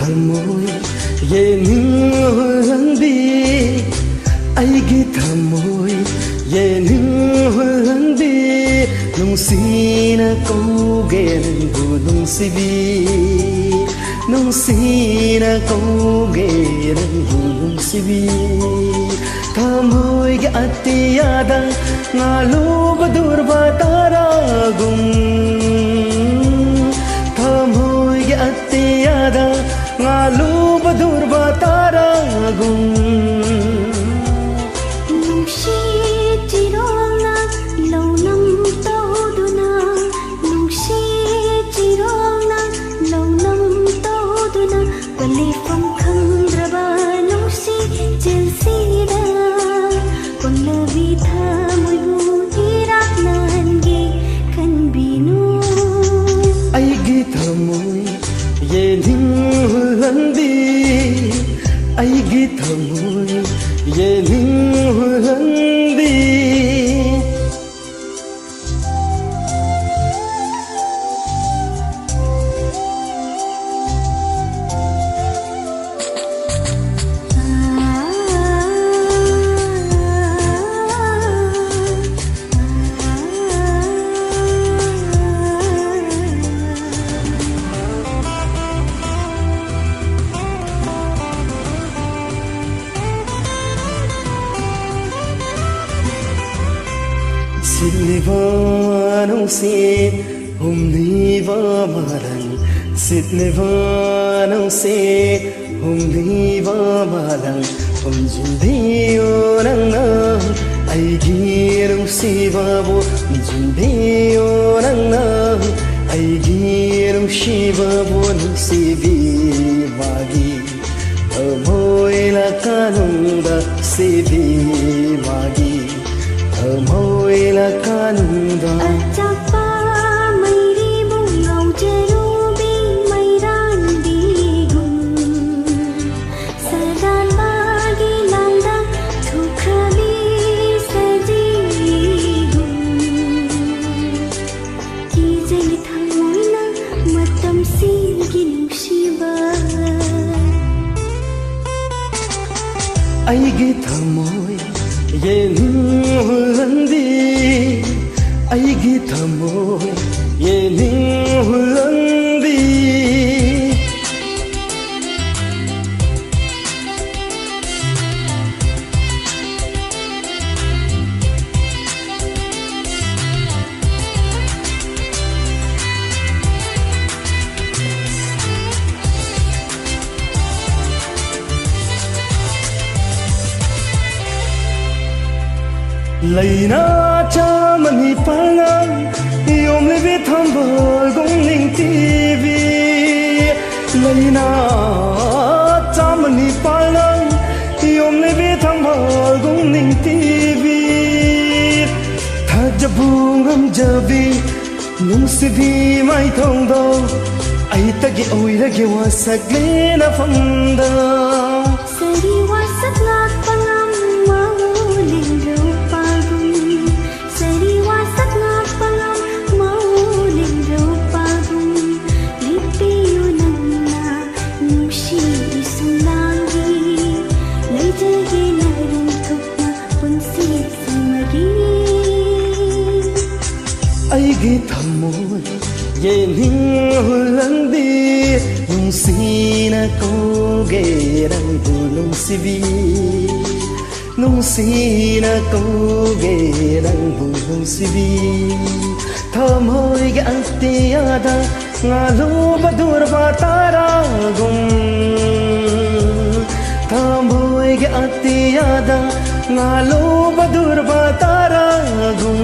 thầm ye nương đi aigi thamoi ye nương đi nung sina câu gen bu nung sibi nung sina câu gen bu nung sibi thamoi ge atiyada ngalu badur bataragum thamoi ge atiyada ngalu badur bataragum aigi thamoi ye nương đi Sitliva nung si humliva malang Sitliva nung si humliva malang Humjundiyo nang na ay girong si babo Humjundiyo nang na ay girong si babo nung si bimagi Amoy lakanong da si bimagi Amoy lakanunda Achapa mayri mulaw jerubi mayran digum Sadan bagi landa thukrabi sajigum Kijeli thamoy na matam sigi nungsiba Aigi thamoy ye nương đi aigi thamoi ye nương đi Lầy na cha mani palang yom le vi tham bờ gong ning TV Lầy na cha mani palang yom le vi tham bờ gong ning TV Tha jabung am jabi nung se vi mai thong do ai ta gi oi la ge wa sak le na phang da Sari wa sak lak pangam aigi thamoi ye nương đi nung sina câu ge rang bu nung sibi nung sina câu ge rang bu nung sibi thamoi ge antiyada ngalu badur bataragum thamoi ge antiyada ngalu badur bataragum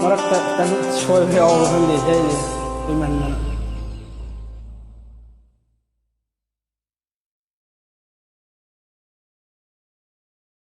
Marak tak tan shol heo han le dai le man